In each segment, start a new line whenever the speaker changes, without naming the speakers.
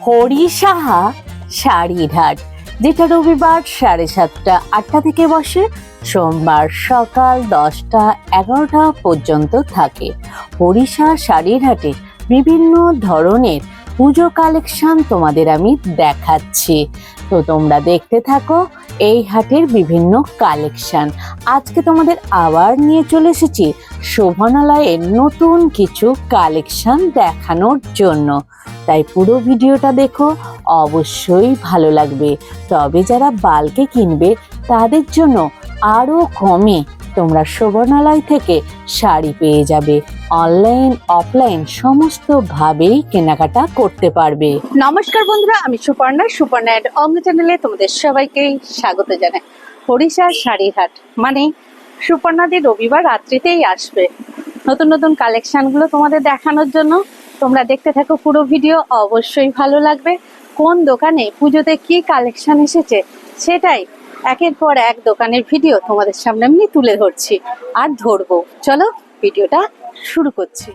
হরিসাহা শাড়ির হাট, যেটা রবিবার 7:30 8টা থেকে বসে, সোমবার সকাল 10টা 11টা পর্যন্ত থাকে। হরিসাহা শাড়ির হাটে বিভিন্ন ধরনের পুজো কালেকশন তোমাদের আমি দেখাচ্ছি, তো তোমরা দেখতে থাকো এই হাটের বিভিন্ন কালেকশন। আজকে তোমাদের আবার নিয়ে চলে এসেছি শোভনালয়ের নতুন কিছু কালেকশন দেখানোর জন্য, তাই পুরো ভিডিওটা দেখো, অবশ্যই ভালো লাগবে। তবে যারা বাল্কে কিনবে তাদের জন্য আরও কমে তোমরা শোভনালয় থেকে শাড়ি পেয়ে যাবে। অনলাইন অফলাইন সমস্তভাবেই কেনাকাটা করতে পারবে।
নমস্কার বন্ধুরা, আমি সুপর্ণা অঙ্গ চ্যানেলে তোমাদের সবাইকেই স্বাগত জানাই। হরিসাহা শাড়ির হাট মানে সুপর্ণাদি রবিবার রাত্রিতেই আসবে নতুন নতুন কালেকশনগুলো তোমাদের দেখানোর জন্য। তোমরা দেখতে থাকো পুরো ভিডিও, অবশ্যই ভালো লাগবে। কোন দোকানে পুজোতে কি কালেকশন এসেছে সেটাই একের পর এক দোকানের ভিডিও তোমাদের সামনে আমি তুলে ধরছি আর ধরবো। চলো ভিডিওটা শুরু করছি।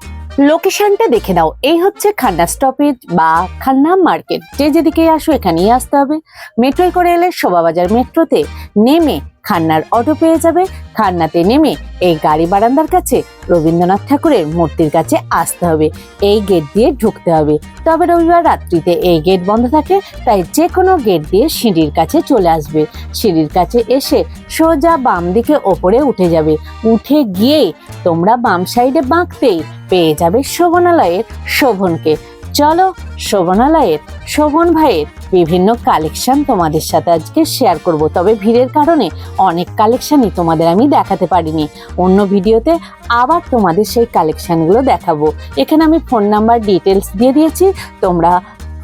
লোকেশনটা দেখে নাও, এই হচ্ছে খান্না স্টপেজ বা খান্না মার্কেট। যে যেদিকে আসো এখানেই আসতে হবে। মেট্রোয় করে এলে শোভাবাজার মেট্রোতে নেমে খান্নার অটো পেয়ে যাবে। খান্নাতে নেমে এই গাড়ি বারান্দার কাছে রবীন্দ্রনাথ ঠাকুরের মূর্তির কাছে আসতে হবে। এই গেট দিয়ে ঢুকতে হবে। তবে রবিবার রাত্রিতে এই গেট বন্ধ থাকে, তাই যে কোনো গেট দিয়ে সিঁড়ির কাছে চলে আসবে। সিঁড়ির কাছে এসে সোজা বাম দিকে ওপরে উঠে যাবে। উঠে গিয়ে তোমরা বাম সাইডে বাঁকতেই পেয়ে যাবে শোভনালয়ের শোভনকে। চলো শোভনালয়ের শোভন ভাইয়ের বিভিন্ন কালেকশন তোমাদের সাথে আজকে শেয়ার করব। তবে ভিড়ের কারণে অনেক কালেকশনই তোমাদের আমি দেখাতে পারিনি। অন্য ভিডিওতে আবার তোমাদের সেই কালেকশনগুলো দেখাবো। এখানে আমি ফোন নাম্বার ডিটেলস দিয়ে দিয়েছি, তোমরা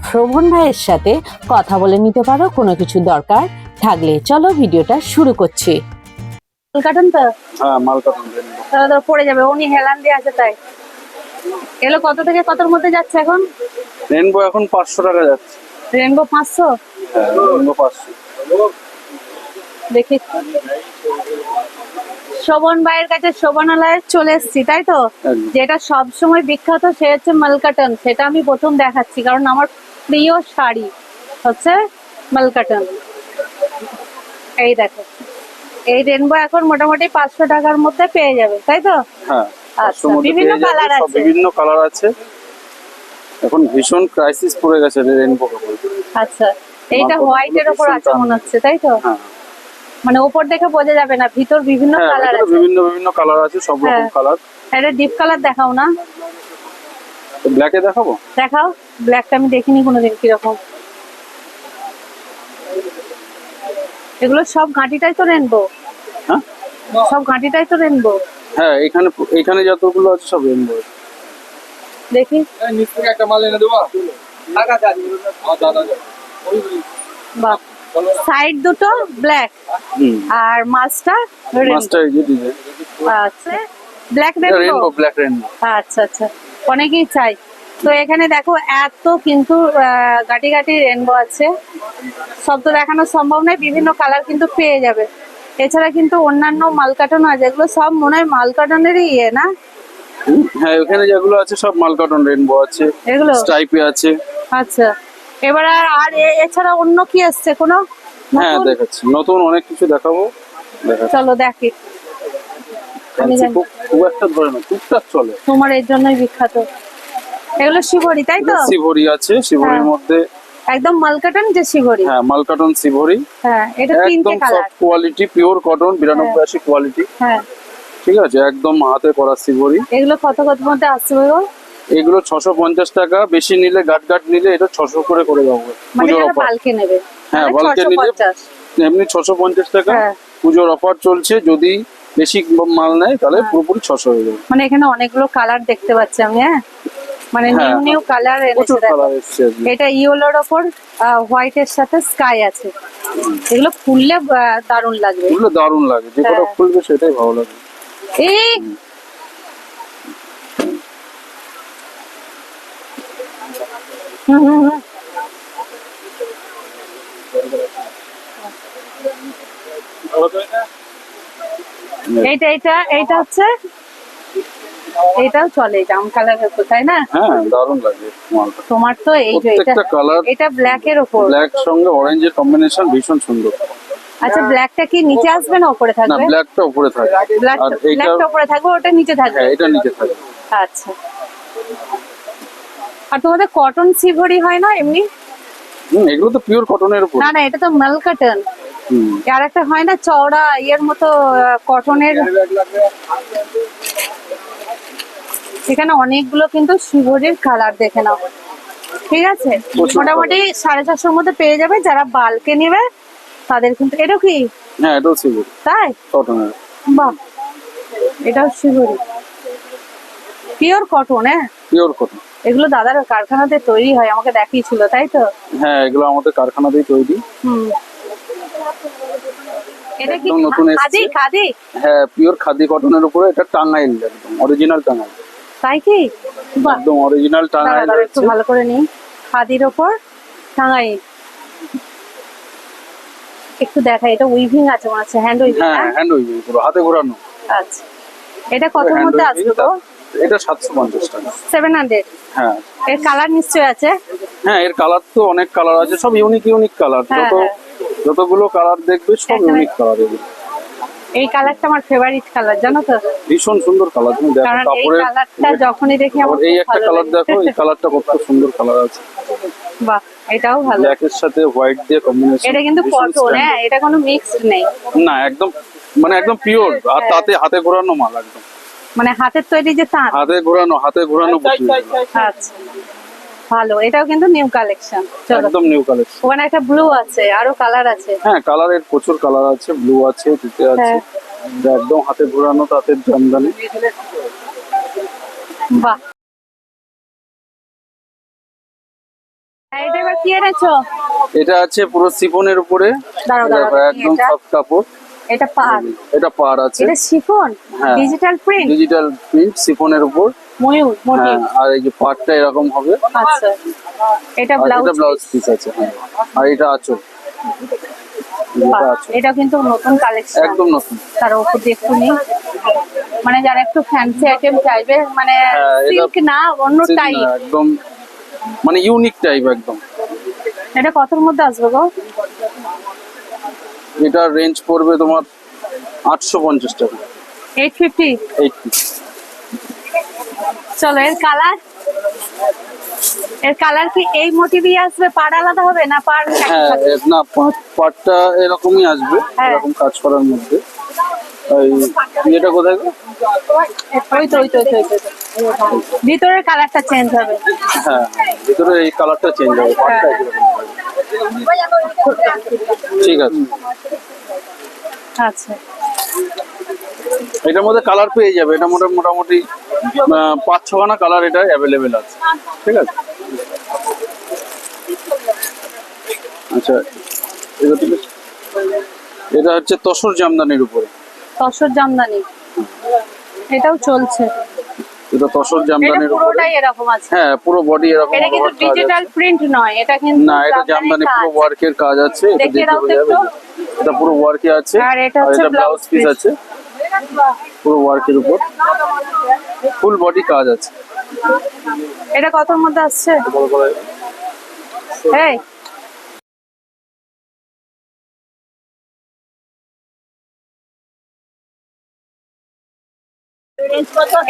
শোভন ভাইয়ের সাথে কথা বলে নিতে পারো কোনো কিছু দরকার থাকলে। চলো ভিডিওটা শুরু করছি।
মালকাটন তো?
হ্যাঁ, মালকাটন।
তাহলে তো পড়ে যাবে, উনি হেলান দিয়ে আছে তাই। এগুলো কত থেকে কতর মধ্যে যাচ্ছে এখন?
রেনবো এখন 500 টাকা যাচ্ছে।
রেনবো 500?
হ্যাঁ, রেনবো 500।
দেখি শোভন ভাইয়ের কাছে শোভনালয়ে চলে এসেছি, তাই তো? যেটা সব সময় বিখ্যাত সে হচ্ছে মালকাটন, সেটা আমি প্রথম দেখাচ্ছি কারণ আমার প্রিয় শাড়ি হচ্ছে মালকাটন। এই দেখো, এই রেনবো এখন মোটামুটি 500 টাকার মধ্যে পেয়ে যাবে, তাই তো?
হ্যাঁ,
আচ্ছা, বিভিন্ন কালার আছে।
বিভিন্ন কালার আছে। এখন ভীষণ ক্রাইসিস পড়ে গেছে রেনবো কাপড়।
আচ্ছা, এইটা হোয়াইটের উপর আছে মনে হচ্ছে, তাই তো?
হ্যাঁ,
মানে উপর দেখে বোঝা যাবে না, ভিতর বিভিন্ন কালার আছে।
বিভিন্ন কালার আছে, সব রকম কালার।
এটা ডিপ কালার দেখাও না?
ব্ল্যাকে দেখাবো?
দেখাও। ব্ল্যাকটা আমি দেখিনি কোনোদিন, কিরকম। এগুলো সব ঘাঁটিটাই তো রেনবো?
হ্যাঁ,
সব ঘাঁটিটাই তো রেনবো।
হ্যাঁ, এখানে যতগুলো আছে সব রেনবো।
দেখি।
একটা মাল এনে দেবো।
বাহ, সাইড দুটো ব্ল্যাক আর মাছটা
মাস্টার এই যে ডিজাইন।
আচ্ছা, ব্ল্যাক
রেনবো, ব্ল্যাক রেনবো।
আচ্ছা আচ্ছা, অনেকেই চাই তো। এখানে দেখো এত কিন্তু গাটি গাটি রেনবো আছে, সব তো দেখানো সম্ভব নয়, বিভিন্ন কালার কিন্তু পেয়ে যাবে। এছাড়া কিন্তু অন্যান্য মালকাটন আছে, এগুলো সব মনে হয় মালকাটনেরই ইয়ে না?
হ্যাঁ, ওখানে যেগুলো আছে সব মালকাটন রেনবো আছে,
এগুলো
স্ট্রাইপে আছে।
আচ্ছা, এবার আর এছাড়া অন্য কি আসছে কোনো?
হ্যাঁ, দেখাচ্ছি, নতুন অনেক কিছু দেখাবো।
চলো দেখি। আমি জানি
খুব একটা ধরে না, টুকটাক চলে।
তোমার এর জন্যই বিখ্যাত। এগুলো শিবরি, তাই তো?
শিবরি আছে, শিবরির মধ্যে
একদম মালকাটন যে শিবরি।
হ্যাঁ, মালকাটন শিবরি।
হ্যাঁ, এটা তিনটে
একদম
colour.
Soft quality, pure cotton, 92-80 quality.
হ্যাঁ,
ঠিক আছে, একদম হাতে করা শিবরি।
এগুলো কত কত মধ্যে আসছে গো?
এগুলো 650 টাকা, বেশি নিলে গাট নিলে এটা 600 করে দেবো।
মানে যারা বালকে নেবে?
হ্যাঁ, বালকে নিলে এমনি 650 টাকা। পুজোর অফার চলছে, যদি বেশি মাল নেয় তাহলে পুরোপুরি 600 হয়ে যাবে।
মানে এখানে অনেকগুলো কালার দেখতে পাচ্ছি আমি। হ্যাঁ, মানে নিউ নিউ কালার এনেছে দেখো। এটা ইয়েলোর ওপর হোয়াইট এর সাথে স্কাই আছে। এগুলো খুললে দারুণ লাগবে।
এগুলো দারুণ লাগে, যে কোটা খুলবে সেটাই ভালো লাগে।
এই এইটা হচ্ছে এটাও চলে জাম কালারের উপর, তাই না?
হ্যাঁ দারুণ লাগে মালটা।
তোমার তো এই যে এটা
প্রত্যেকটা কালার,
এটা ব্ল্যাক এর উপর।
ব্ল্যাক সঙ্গে অরেঞ্জের কম্বিনেশন ভীষণ সুন্দর।
আচ্ছা, ব্ল্যাকটা কি নিচে আসবে না উপরে
না,
থাকবে?
ব্ল্যাকটা উপরে থাকে আর এইটা,
ব্ল্যাকটা উপরে থাকবে, ওটা নিচে থাকবে।
হ্যাঁ এটা নিচে থাকে।
আচ্ছা, আর তোমাদের কটন সিভরি হয় না এমনি?
এগুলো তো পিওর কটনের উপর।
না না, এটা তো মাল কটন। আর একটা হয় না চওড়া ইয়ের মতো কটনের, এখানে অনেকগুলো কিন্তু শিবরির কালার দেখে নাও। ঠিক আছে,
প্রচুর
মোটামুটি 450-র মধ্যে পেয়ে যাবে। যারা বাল্কে নেবে তাদের কিন্তু। এটা কি?
হ্যাঁ এটাও সিল্ক
তাই?
কটনের।
বাহ, এটাও শিবরি, পিওর কটন। হ্যাঁ,
পিওর কটন।
এগুলো দাদার কারখানাতে তৈরি হয়, আমাকে দেখিয়েছিল, তাই তো?
হ্যাঁ এগুলো আমাদের কারখানাতেই তৈরি।
হুম, এটা কি
একদম নতুন এসেছে।
খাদি? খাদি?
হ্যাঁ পিওর খাদি কটনের উপরে, এটা টাঙ্গাইল, একদম অরিজিনাল টাঙ্গাইল।
তাই কি? বাহ,
একদম অরিজিনাল টাঙ্গাইল
দাঁড়া একটু
আছে।
ভালো করে নিই। খাদির ওপর টাঙ্গাই, একটু দেখাই। এটা উইভিং আছে মনে হচ্ছে, হ্যান্ড উইভিং।
হ্যাঁ হ্যান্ড উইভিং পুরো হাতে ঘোরানো।
আচ্ছা, এটা কতর
hand
মধ্যে
weaving,
আসবে গো?
এটা 750 টাকা।
700।
হ্যাঁ
এর কালার নিশ্চয় আছে?
হ্যাঁ এর কালার তো অনেক কালার আছে, সব ইউনিক ইউনিক কালার।
হ্যাঁ, হ্যাঁ।
যতগুলো কালার দেখবে সব
এখানে-
ইউনিক কালার। এগুলো
এই কালারটা আমার ফেভারিট কালার, জানো তো?
ভীষণ সুন্দর কালার। তুমি দেখো
কারণ এই
কাপড়ের,
কালারটা যখনই দেখি আমার
আবার এই
খুব
একটা
ভালো
কালার
লাগে।
দেখো, এই কালারটা কত সুন্দর কালার আছে।
বাহ, এটাও ভালো।
ব্ল্যাকের সাথে হোয়াইট দিয়ে কম্বিনেশন।
এটা কিন্তু কটন, হ্যাঁ, এটা কোনো মিক্সড নেই।
না একদম, মানে একদম পিওর। আর তাতে হাতে ঘোরানো মাল, একদম
মানে হাতের তৈরি যে তাঁত।
হাতে ঘোরানো পুঁতি।
আচ্ছা, ভালো। এটাও কিন্তু নিউ কালেকশন। চলো,
একদম নিউ কালেকশন।
ওখানে একটা ব্লু আছে, আরো কালার আছে।
হ্যাঁ কালারের প্রচুর কালার আছে, ব্লু আছে, তুতে আছে।
হ্যাঁ।
এটা একদম হাতে ঘোরানো তাঁতের জামদানি।
বাহ, এটা এবার কি এনেছো?
এটা আছে পুরো শিফনের উপরে।
দাঁড়াও,
এটা
দাঁড়াও,
একদম
এটা?
সফট কাপড়।
এটা পাড়?
এটা পাড় আছে।
এটা শিফন,
হ্যাঁ।
ডিজিটাল প্রিন্ট,
ডিজিটাল প্রিন্ট শিফনের উপর।
ময়ূর মোটিভ।
হ্যাঁ আর এই যে পাড়টা এরকম হবে।
আচ্ছা, এটা
আর
ব্লাউজ
এটা ব্লাউজ পিস আছে। হ্যাঁ আর এটা আঁচল। এটা আঁচল
এটা কিন্তু নতুন কালেকশন,
একদম নতুন।
তার উপর দিয়ে একটু নিই। মানে যারা একটু ফ্যান্সি আইটেম চাইবে, মানে
হ্যাঁ, এটা
সিল্ক না, অন্য
সিল্ক না,
টাইপ।
একদম মানে ইউনিক টাইপ একদম।
এটা কতর মধ্যে আসবে গো?
এটা রেঞ্জ পড়বে তোমার 850 টাকা।
850।
80।
চলো, এর কালার কি এই মোটিভই আসবে? পাড় আলাদা হবে না পাড়?
হ্যাঁ না পাটটা এরকমই আসবে,
হ্যাঁ।
এরকম কাজ করার মধ্যে। এই এটা কোথায় গো?
ওই তো ভিতরের কালারটা চেঞ্জ হবে।
হ্যাঁ ভিতরে এই কালারটা চেঞ্জ হবে, পাটটা এরকম থাকবে। ঠিক আছে।
আচ্ছা,
এটার মধ্যে কালার পেয়ে যাবে। এটা মোটামুটি 5-6খানা কালার এটা অ্যাভেলেবেল আছে। ঠিক আছে। আচ্ছা এটা হচ্ছে তসর জামদানির উপরে।
তসর জামদানি, এটাও চলছে।
এটা তসর
এটা
জামদানির উপরে।
পুরোটাই এরকম আছে?
হ্যাঁ পুরো বডি এরকম।
এটা কিন্তু
কাজ আছে।
ডিজিটাল প্রিন্ট নয়, এটা কিন্তু
না এটা জামদানি
কাজ।
পুরো ওয়ার্কের কাজ আছে। এটা
দেখিয়ে
দেখতে
দাও তো
বোঝা যাবে।
একটু।
এটা পুরো ওয়ার্কে আছে।
আর এটা হচ্ছে
ব্লাউজ পিস
piece।
আছে পুরো ওয়ার্কের উপর, ফুল বডি কাজ আছে।
এটা কতর মধ্যে আসছে? এই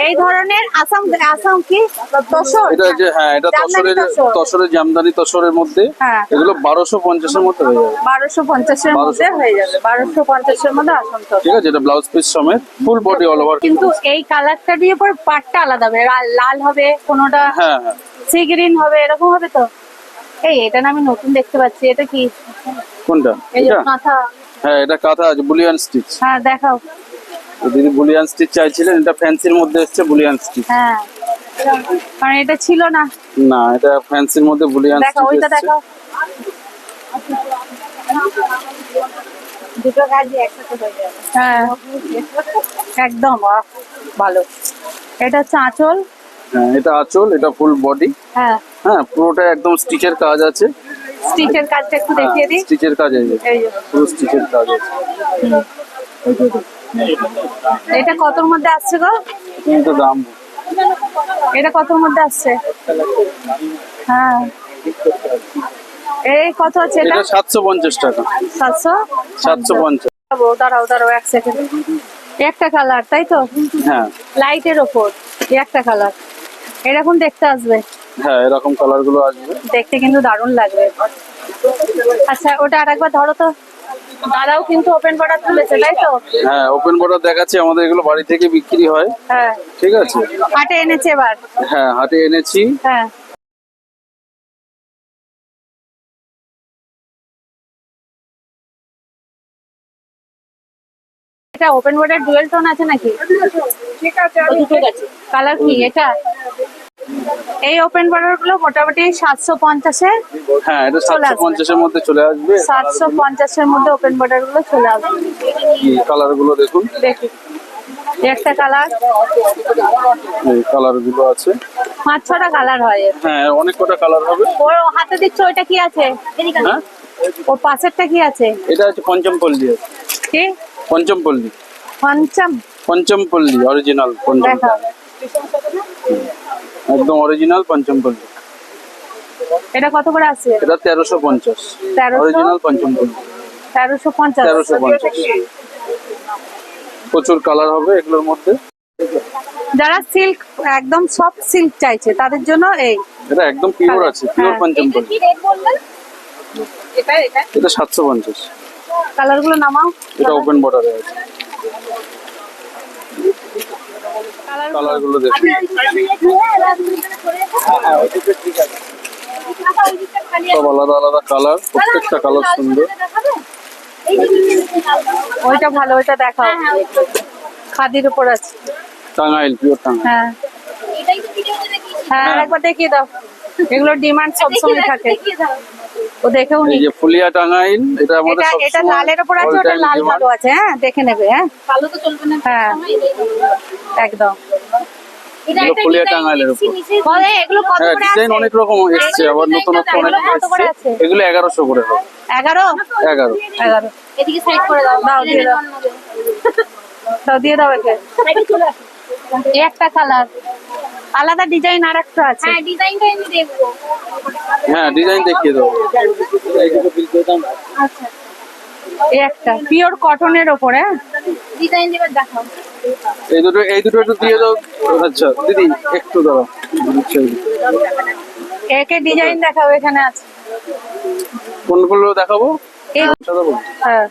এই ধরনের আসাম কি তসর?
এটা যে হ্যাঁ এটা
জামদানি তসর।
তসরের জামদানি তসরের মধ্যে।
হ্যাঁ।
এগুলো 1250-এর মধ্যে হয়ে যাবে।
1250-এর মধ্যে হয়ে যাবে। 1250-এর মধ্যে আসাম তসর।
ঠিক আছে। এটা ব্লাউজ পিস সমেত ফুল বডি অল ওভার।
কিন্তু এই কালারটা দিয়ে পর পাটটা আলাদা হবে, লাল হবে, কোনোটা
হ্যাঁ হ্যাঁ
সি গ্রিন হবে, এরকম হবে তো? এটা না আমি নতুন দেখতে পাচ্ছি, এটা কি?
কোনটা?
এই যে
এটা
কাঁথা।
হ্যাঁ এটা কাঁথা আছে, বুলিয়ান স্টিচ।
হ্যাঁ দেখাও।
দিদি বুলিয়ান স্টিচ চাইছিলেন, এটা ফ্যান্সির মধ্যে এসছে বুলিয়ান স্টিচ।
হ্যাঁ, কারণ এটা ছিল না।
না এটা ফ্যান্সির মধ্যে বুলিয়ান
দেখাও,
স্টিচ
ওইটা
এসছে।
দেখাও। দুটো কাজই একসাথে হয়ে যাবে। হ্যাঁ একদম, ভালো। এটা হচ্ছে আঁচল।
হ্যাঁ এটা আঁচল, এটা ফুল বডি।
হ্যাঁ,
হ্যাঁ পুরোটা একদম স্টিচের কাজ আছে।
স্টিচের কাজটা একটু দেখিয়ে দিই।
স্টিচের কাজ আছে,
এই যে।
পুরো স্টিচের কাজ আছে।
এটা কতর মধ্যে আসছে গো?
কিন্তু দাম
এটা কতর মধ্যে আসছে? হ্যাঁ, এই কত আছে এটা?
এটা 750 টাকা।
700?
750।
দাঁড়াও দাঁড়াও এক সেকেন্ড। একটা কালার তাই তো?
হ্যাঁ
লাইটের ওপর একটা কালার, এরকম দেখতে আসবে।
হ্যাঁ, এরকম কালার গুলো আসবে।
দেখতে কিন্তু দারুণ লাগবে। আচ্ছা ওটা আরেকবার ধরো তো। দাদাও কিন্তু ওপেন বর্ডার তুলেছে তাই তো?
হ্যাঁ, ওপেন বর্ডার দেখাচ্ছি, আমাদের এগুলো বাড়ি থেকে বিক্রি হয়।
হ্যাঁ,
ঠিক আছে।
হাটে এনেছে এবার।
হ্যাঁ, হাটে এনেছি।
হ্যাঁ, এটা ওপেন বর্ডার ডুয়েল টোন আছে নাকি? ঠিক আছে, কালার কি এটা? এই ওপেন বর্ডার গুলো মোটামুটি 750-এ।
হ্যাঁ, এটা
চলে আসবে।
750 এর মধ্যে চলে আসবে।
750-এর মধ্যে ওপেন বর্ডার গুলো চলে আসবে।
কালার গুলো দেখুন,
দেখি এই একটা কালার,
এই কালার গুলো আছে।
5-6টা কালার হয় এর।
হ্যাঁ, অনেক কটা কালার হবে।
ওর হাতে দিচ্ছ ওইটা কি আছে?
হ্যাঁ,
ওর পাশেরটা কি আছে?
এটা হচ্ছে পঞ্চমপল্লী আছে।
কি
পঞ্চমপল্লী,
পঞ্চম?
পঞ্চমপল্লী অরিজিনাল
দেখা
একদম অরিজিনাল পঞ্চমপল্লী।
এটা কত করে আছে?
এটা 1350।
1300?
অরিজিনাল পঞ্চমপল্লী
1350?
1350। প্রচুর কালার হবে এগুলোর মধ্যে।
যারা সিল্ক একদম সফট সিল্ক চাইছে তাদের জন্য এই।
এটা একদম পিওর আছে, পিওর
হ্যাঁ।
পঞ্চমপল্লী। এটা 750।
কালার গুলো নামাও।
এটা ওপেন বর্ডারে আছে। কালার গুলো দেখুন। সব আলাদা আলাদা কালার, প্রত্যেকটা কালার সুন্দর।
ওইটা ভালো, ওইটা দেখাও। খাদির উপর আছে।
টাঙ্গাইল, পিওর টাঙ্গাইল।
হ্যাঁ হ্যাঁ, আরেকবার দেখিয়ে দাও। এগুলোর ডিমান্ড সবসময় থাকে। ও দেখেও নি।
এই যে ফুলিয়া টাঙ্গাইল, এটা আমাদের
এটা এটা
সবসময়
লালের উপর আছে,
all
ওটা
time
লাল
demand।
ভালো আছে। হ্যাঁ, দেখে নেবে। হ্যাঁ,
ভালো তো চলবে না।
হ্যাঁ একদম।
এগুলো ফুলিয়া টাঙ্গাইলের উপর।
বলে এগুলো কত
হ্যাঁ,
করে
ডিজাইন
আছে?
অনেক রকম এসছে, আবার নতুনত্ব অনেক
এগুলো কত করে
এসছে।
আছে?
এগুলো 1100 করে হবে।
11?
11।
11
এদিকে সাইড করে দাও।
দাও, দিয়ে দাও। দাও, দিয়ে দাও একে।
সাইডে চলে আসো।
এই একটা কালার, আলাদা ডিজাইন আর একটা আছে।
হ্যাঁ, ডিজাইনটা আমি দেখবো।
হ্যাঁ, ডিজাইন দেখিয়ে দাও।
আচ্ছা,
এই একটা পিওর কটনের ওপরে।
ডিজাইন এবার দেখাও।
এই দুটো একটু দিয়ে দাও। আচ্ছা দিদি, একটু দাও। আচ্ছা,
একে ডিজাইন দেখাও, এখানে আছে।
কোনগুলো দেখাবো?
এই
আচ্ছা, দেবো।
হ্যাঁ,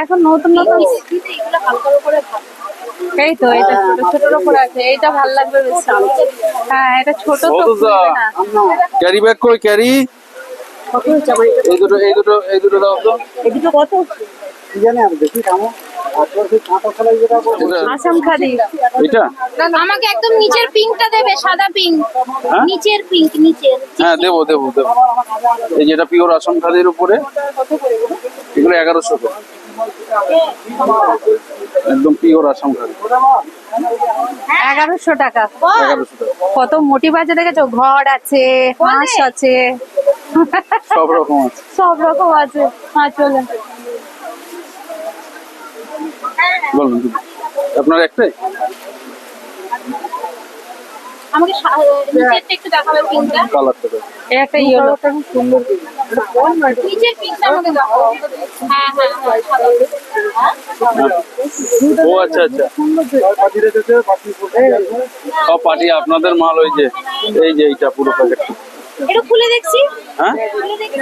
এখন নতুন নতুন।
দিতে এগুলো হালকা করে ভালো।
এই তো এটা ছোট ছোটর ওপর আছে, এইটা ভালো লাগবে বেশি। হ্যাঁ, এটা ছোট তো
সৌদুজা,
খুলবে না।
ক্যারি ব্যাগ কই ক্যারি? এই দুটো দাও তো।
এদিকে কত? আসাম খাদি।
এটা?
আমাকে একদম নিচের পিঙ্কটা দেবে, সাদা পিঙ্ক।
হ্যাঁ?
নিচের পিঙ্ক, নিচের।
হ্যাঁ, দেবো। এই যেটা পিওর আসাম খাদির উপরে, এগুলো 1100 করে। একদম পিওর আসাম খাদি।
1100 টাকা।
1100 টাকা।
কত মোটিভ আছে দেখেছো? ঘর আছে, হাঁস আছে,
সব রকম আছে।
সব রকম আছে। হ্যাঁ, চলে।
বলুন দিদি। আপনার একটাই?
আমাকে নিচেরটা একটু দেখাবে পিঙ্কটা।
কালারটা দেখো।
এই একটা ইয়েলো সুন্দর।
নিচের পিঙ্কটা আমাকে দেখাও। হ্যাঁ হ্যাঁ হ্যাঁ, সাদা।
ও আচ্ছা। সব পার্টি আপনাদের মাল। ওই যে এই যে এইটা পুরো প্যাকেট।
একটু খুলে দেখছি।
হ্যাঁ,
খুলে দেখি।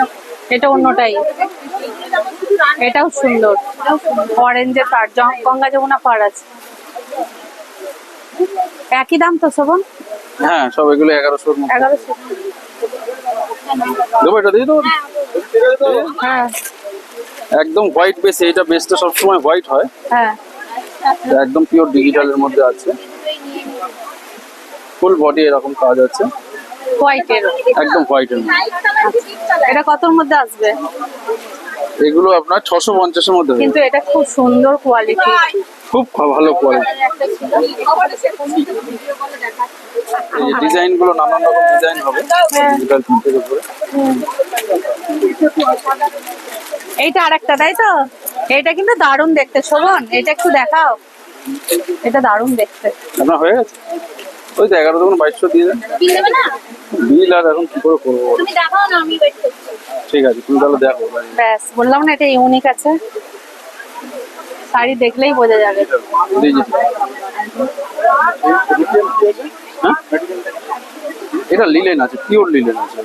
এটা অন্যটাই। এটাও সুন্দর, অরেঞ্জের পাড়, গঙ্গা যমুনা পাড় আছে। একই দাম তো সবন?
হ্যাঁ, সব এগুলো 1100-র মধ্যে।
1100।
দেবো, এটা দিয়ে দেবো।
হ্যাঁ
একদম হোয়াইট বেস, এটা বেসটা সবসময় হোয়াইট হয়।
হ্যাঁ,
এটা একদম পিওর ডিজিটালের মধ্যে আছে। ফুল বডি এরকম কাজ আছে,
হোয়াইটের।
একদম হোয়াইটের মধ্যে।
এটা কতর মধ্যে আসবে?
এগুলো আপনার 650-এর মধ্যে হবে।
কিন্তু এটা খুব সুন্দর কোয়ালিটি।
খুব ভালো কোয়ালিটি। এই ডিজাইন গুলো নানান রকম ডিজাইন হবে ডিজিটাল প্রিন্টের উপরে।
এইটা আরেকটা তাই তো? এটা কিন্তু দারুণ দেখতে। শোভন, এটা একটু দেখাও। এটা দারুণ দেখতে।
আপনার হয়ে গেছে? ওই তো 11 তখন 2200 দিয়ে দেন।
বিল দেবে না?
বিল আর এখন কি করে করবো বলো?
তুমি দেখাও না, আমি ওয়েট করছি।
ঠিক আছে তুমি তাহলে দেখো।
ব্যাস বললাম না এটা ইউনিক আছে, শাড়ি দেখলেই বোঝা যাবে।
হ্যাঁ? এটা লিলেন আছে, পিওর লিলেন আছে।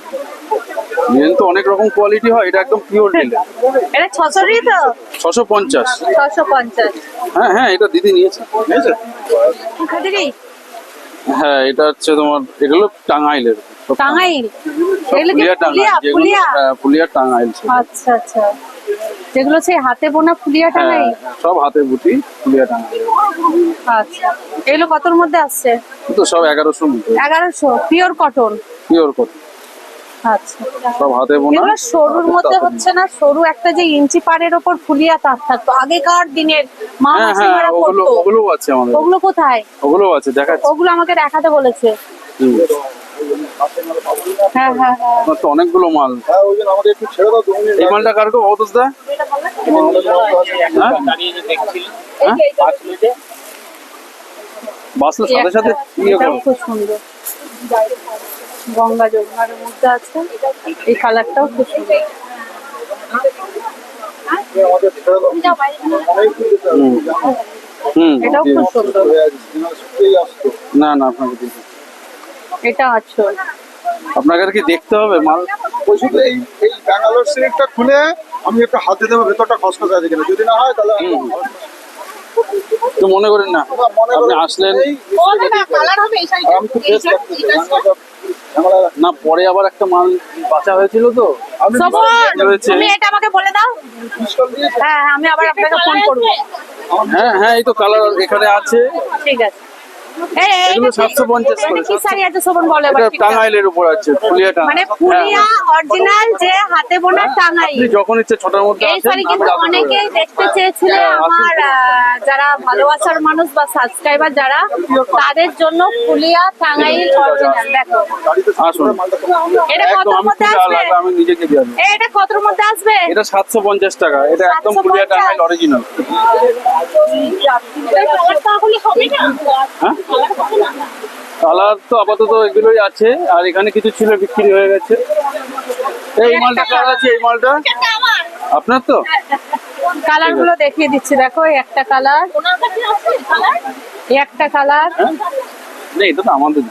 লিলেন তো অনেক রকম কোয়ালিটি হয়, এটা একদম পিওর লিলেন।
এটা 600 তো
650।
650
হ্যাঁ হ্যাঁ, এটা দিদি নিয়েছে।
দিদি
হ্যাঁ, এটা হচ্ছে তোমার, এগুলো টাঙ্গাইলের সব
টাঙ্গাইল,
সব
এগুলো কি
ফুলিয়া টাঙ্গাইল,
ফুলিয়া
যেগুলো
ফুলিয়া?
ফুলিয়া টাঙ্গাইল সব।
আচ্ছা আচ্ছা, যেগুলো সেই হাতে বোনা ফুলিয়া
হ্যাঁ,
টাঙ্গাইল।
সব হাতে বুটি ফুলিয়া টাঙ্গাইল।
আচ্ছা, এগুলো কতর মধ্যে আসছে?
তো সব 1100 মতো
1100 পিওর কটন।
পিওর কত,
আচ্ছা,
সব হাতে বোনা।
এগুলো সরুর মধ্যে হচ্ছে না? সরু একটা যে ইঞ্চি পাড়ের ওপর ফুলিয়া তার থাকতো আগেকার দিনের মা
হ্যাঁ হ্যাঁ,
মাসিমারা
ওগুলো
পরতো।
ওগুলো আছে আমাদের,
ওগুলো কোথায়?
ওগুলো আছে দেখাচ্ছি।
ওগুলো আমাকে দেখাতে বলেছে।
হুম।
হ্যাঁ হ্যাঁ হ্যাঁ,
আপনার তো অনেকগুলো মাল। এই মালটা কার গো অতস দা? হ্যাঁ? হ্যাঁ? বাসলে সাথে সাথে ইয়ে
এটাও
করো।
খুব সুন্দর, গঙ্গা যমুনার মধ্যে আছে। এই কালারটাও খুব সুন্দর।
তুমি যাও বাইরে নিয়ে যাও।
হুম হুম,
এটাও খুব সুন্দর।
না না, আপনাকে দিতে,
এটা আছে,
আপনাকে আর কি দেখতে হবে মাল।
ওই শুধু এই এই ব্যাঙ্গালোর সিল্কটা খুলে আমি একটু হাতে দেবো, ভেতরটা খসখসে আছে কিনা, যদি না হয় তাহলে
তো মনে করেন না,
মনে
আপনি
করো
আসলেন
এই
ও দাদা কালার হবে এই শাড়িটা।
আমি খুব
এই
বেস্ট
শাড়ি,
লাগতেছে,
এটা
ঝামেলা
না, পরে আবার একটা মাল বাঁচা হয়েছিল তো।
আমি
সবর
হয়েছে।
তুমি এটা আমাকে বলে দাও।
পিস্তল দিয়েছি।
হ্যাঁ আমি আবার আপনাকে ফোন করবো।
হ্যাঁ হ্যাঁ, এই তো কালার এখানে আছে।
ঠিক আছে। এই এই
এগুলো 750 করে।
কি শাড়ি আছে শোভন বলে এবার
এটা
ঠিকঠাক।
টাঙ্গাইলের উপর আছে, ফুলিয়া
মানে
টাঙ্গাইল।
ফুলিয়া অরিজিনাল যে হাতে বোনা টাঙ্গাই।
আপনি যখন ইচ্ছে ছটার মধ্যে
এই
আসেন,
শাড়ি
আমি
কিন্তু
রাখবো।
অনেকেই দেখতে চেয়েছিল,
হ্যাঁ, আসুন।
আমার যারা ভালোবাসার মানুষ বা সাবস্ক্রাইবার যারা, তাদের জন্য ফুলিয়া টাঙ্গাইল অরিজিনাল। দেখো
আসুন।
এটা
একদম
কতর
আমি
মধ্যে
খুলে
আসবে?
আলাদা, আমি নিজেকে দিয়ে দেবো।
এটা কতর মধ্যে আসবে?
এটা 750 টাকা, এটা একদম
750
ফুলিয়া টাঙ্গাইল অরিজিনাল।
এই কালার তাহলে হবে না?
হ্যাঁ,
কালার হবে না?
কালার তো আপাতত এগুলোই আছে, আর এখানে কিছু ছিল বিক্রি হয়ে গেছে। এই মালটা কার আছে? এই মালটা
এটা আমার।
আপনার তো?
কালার গুলো দেখিয়ে দিচ্ছি, দেখো এই একটা কালার,
ওনার কাছে আছে কালার?
এই একটা কালার,
হ্যাঁ? না, এটা তো আমাদের।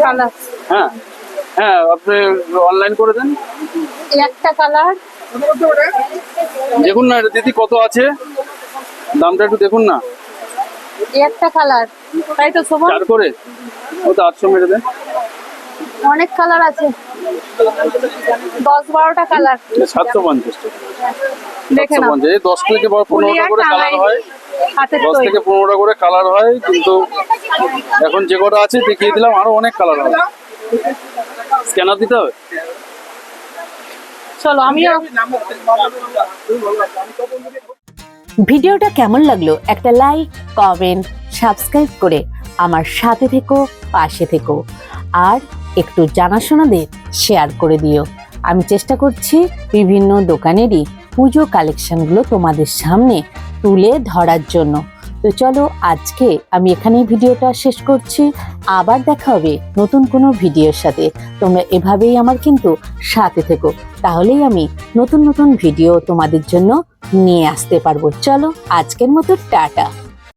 কালার,
হ্যাঁ হ্যাঁ, আপনি অনলাইন করে দেন।
এই একটা কালার,
দেখুন না এটা দিদি কত আছে, দামটা একটু দেখুন না।
এই একটা কালার, তাই তো শোভন?
4 করে ও তো 800 মেরে দেন।
অনেক কালার আছে, 10-12টা কালার।
750 টাকা।
দেখে নাও,
750, এই 10 থেকে 15টা করে কালার হয়।
হাতের
10
তৈরি।
থেকে 15টা করে কালার হয়, কিন্তু এখন যে কটা আছে দেখিয়ে দিলাম, আরো অনেক কালার হবে। স্ক্যানার দিতে হবে।
চলো আমিও।
ভিডিওটা কেমন লাগলো একটা লাইক, কমেন্ট, সাবস্ক্রাইব করে আমার সাথে থেকো, পাশে থেকো, আর একটু জানাশোনাদের শেয়ার করে দিও। আমি চেষ্টা করছি বিভিন্ন দোকানেরই পুজো কালেকশনগুলো তোমাদের সামনে তুলে ধরার জন্য। তো চলো আজকে আমি এখানেই ভিডিওটা শেষ করছি। আবার দেখা হবে নতুন কোনো ভিডিওর সাথে। তোমরা এভাবেই আমার কিন্তু সাথে থেকো, তাহলেই আমি নতুন নতুন ভিডিও তোমাদের জন্য নিয়ে আসতে পারবো। চলো আজকের মতো টাটা।